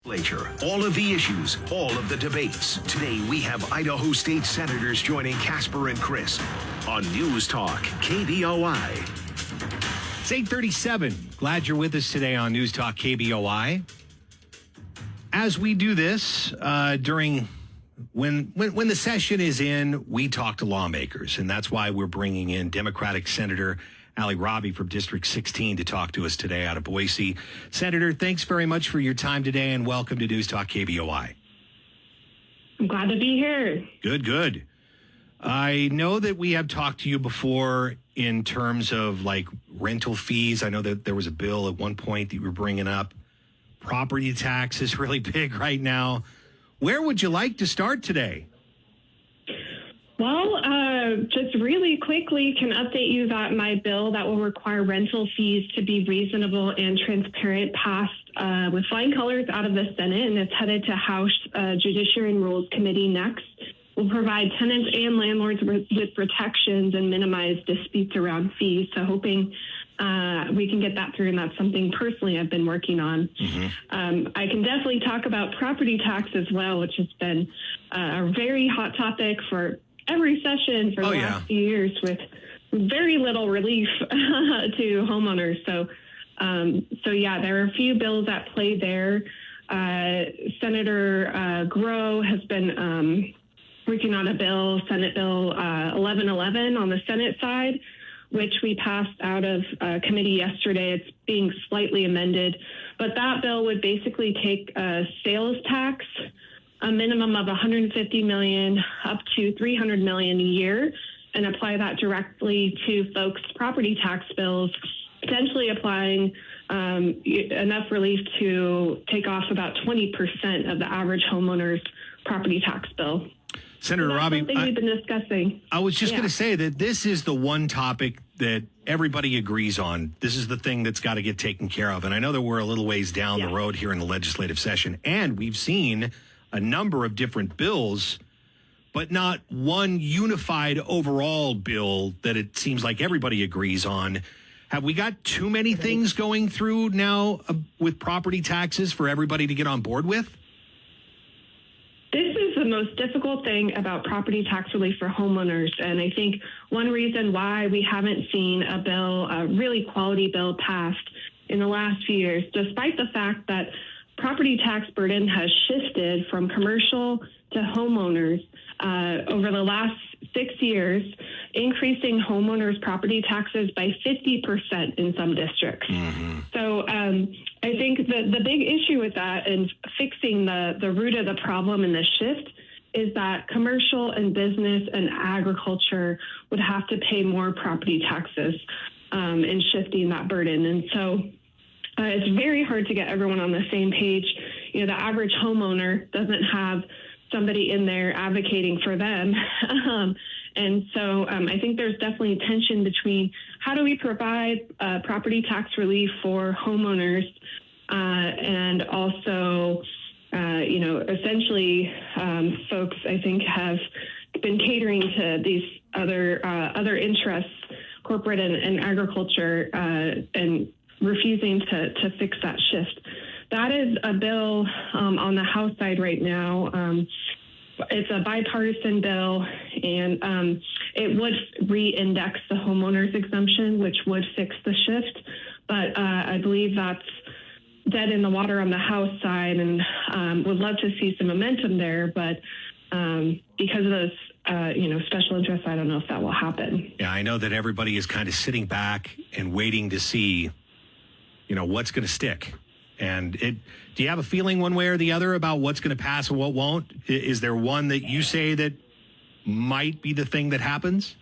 All of the issues, all of the debates. Today we have Idaho State Senators joining Kasper and Chris on News Talk KBOI. It's 8:37. Glad you're with us today on News Talk KBOI. As we do this during when the session is in, we talk to lawmakers, and that's why we're bringing in Democratic Senator Ali Rabi from District 16 to talk to us today out of Boise. Senator, thanks very much for your time today, and welcome to News Talk KBOI. I'm glad to be here. Good. I know that we have talked to you before in terms of like rental fees. I know that there was a bill at one point that you were bringing up. Property tax is really big right now. Where would you like to start today? Well, just really quickly can update you that my bill that will require rental fees to be reasonable and transparent passed with flying colors out of the Senate, and it's headed to House Judiciary and Rules Committee next. Will provide tenants and landlords with protections and minimize disputes around fees. So hoping we can get that through, and that's something personally I've been working on. I can definitely talk about property tax as well, which has been a very hot topic for every session for the last few years, with very little relief to homeowners. So there are a few bills at play there. Senator Groh has been working on a bill, Senate Bill 1111 on the Senate side, which we passed out of committee yesterday. It's being slightly amended, but that bill would basically take a sales tax, a minimum of $150 million up to $300 million a year, and apply that directly to folks' property tax bills, potentially applying enough relief to take off about 20% of the average homeowner's property tax bill. Senator Rabi, we've been discussing. I was just going to say that this is the one topic that everybody agrees on. This is the thing that's got to get taken care of. And I know that we're a little ways down the road here in the legislative session, and we've seen a number of different bills, but not one unified overall bill that it seems like everybody agrees on. Have we got too many things going through now with property taxes for everybody to get on board with? This is the most difficult thing about property tax relief for homeowners. And I think one reason why we haven't seen a bill, a really quality bill passed in the last few years, despite the fact that property tax burden has shifted from commercial to homeowners over the last 6 years, increasing homeowners' property taxes by 50% in some districts. So I think the big issue with that and fixing the root of the problem in the shift is that commercial and business and agriculture would have to pay more property taxes in shifting that burden. And so it's very hard to get everyone on the same page. You know, the average homeowner doesn't have somebody in there advocating for them. And so I think there's definitely tension between how do we provide property tax relief for homeowners and also, essentially folks, I think, have been catering to these other interests, corporate and agriculture, and refusing to fix that shift. That is a bill on the House side right now. It's a bipartisan bill, and it would re-index the homeowners exemption, which would fix the shift. But I believe that's dead in the water on the House side, and would love to see some momentum there. But because of those, special interests, I don't know if that will happen. Yeah, I know that everybody is kind of sitting back and waiting to see, what's going to stick. And do you have a feeling one way or the other about what's going to pass and what won't? Is there one that you say that might be the thing that happens?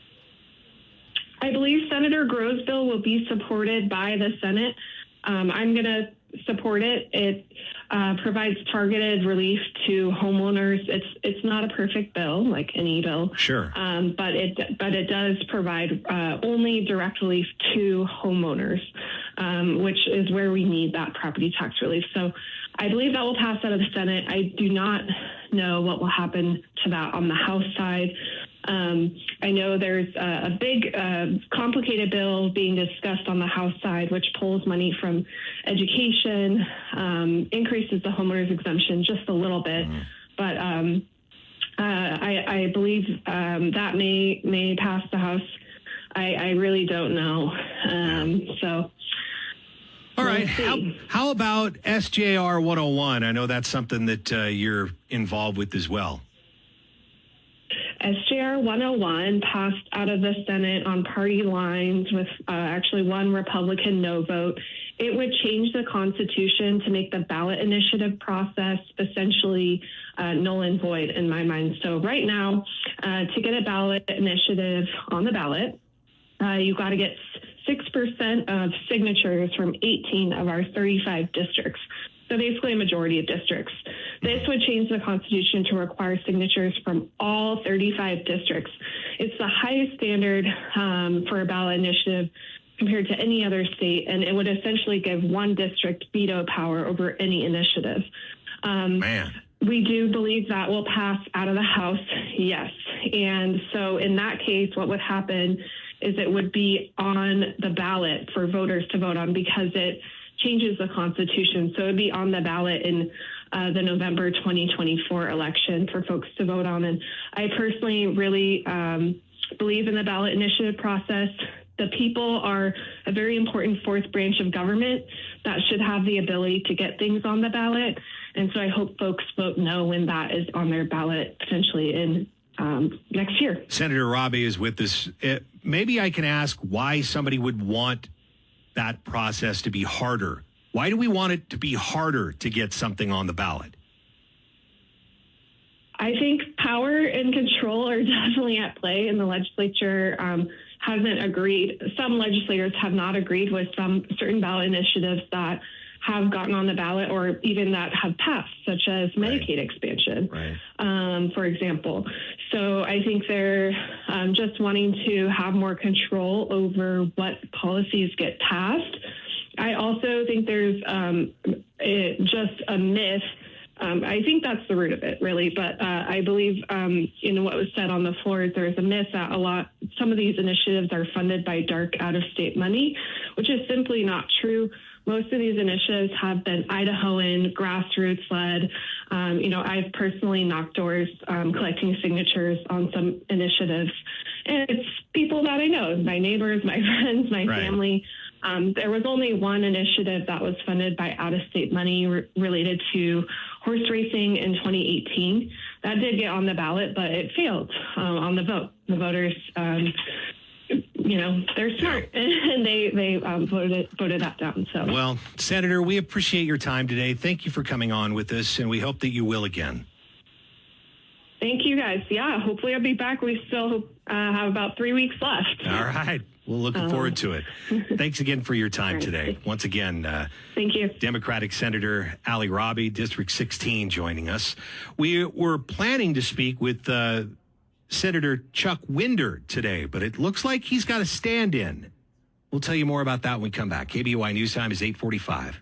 I believe Senator Groh's bill will be supported by the Senate. I'm going to support it. It provides targeted relief to homeowners. It's not a perfect bill, like any bill. Sure. But it does provide only direct relief to homeowners, which is where we need that property tax relief. So I believe that will pass out of the Senate. I do not know what will happen to that on the House side. I know there's a big, complicated bill being discussed on the House side, which pulls money from education, increases the homeowners exemption just a little bit. But I believe that may pass the House. I really don't know. So. All right. How about SJR 101? I know that's something that you're involved with as well. SJR 101 passed out of the Senate on party lines with actually one Republican no vote. It would change the Constitution to make the ballot initiative process essentially null and void in my mind. So right now, to get a ballot initiative on the ballot, you got to get 6% of signatures from 18 of our 35 districts. So basically a majority of districts. This would change the Constitution to require signatures from all 35 districts. It's the highest standard for a ballot initiative compared to any other state, and it would essentially give one district veto power over any initiative. We do believe that will pass out of the House, yes. And so in that case, what would happen is it would be on the ballot for voters to vote on because it changes the Constitution. So it would be on the ballot in the November 2024 election for folks to vote on. And I personally really believe in the ballot initiative process. The people are a very important fourth branch of government that should have the ability to get things on the ballot. And so I hope folks vote no when that is on their ballot potentially in next year. Senator Robbie is with us. Maybe I can ask why somebody would want that process to be harder. Why do we want it to be harder to get something on the ballot? I think power and control are definitely at play, and the legislature hasn't agreed. Some legislators have not agreed with some certain ballot initiatives that have gotten on the ballot or even that have passed, such as Medicaid expansion, for example. So I think they're just wanting to have more control over what policies get passed. I also think there's just a myth. I think that's the root of it, really. But I believe in what was said on the floor is there's a myth that some of these initiatives are funded by dark out-of-state money, which is simply not true. Most of these initiatives have been Idahoan, grassroots-led. I've personally knocked doors collecting signatures on some initiatives. And it's people that I know, my neighbors, my friends, my family. There was only one initiative that was funded by out-of-state money related to horse racing in 2018. That did get on the ballot, but it failed on the vote. The voters, they're smart, and they voted that down. So, well, Senator, we appreciate your time today. Thank you for coming on with us, and we hope that you will again. Thank you, guys. Yeah, hopefully I'll be back. We still have about 3 weeks left. All right. We're looking forward to it. Thanks again for your time today. Once again, thank you. Democratic Senator Ali Robbie, District 16, joining us. We were planning to speak with Senator Chuck Winder today, but it looks like he's got a stand-in. We'll tell you more about that when we come back. KBOI News Time is 8:45.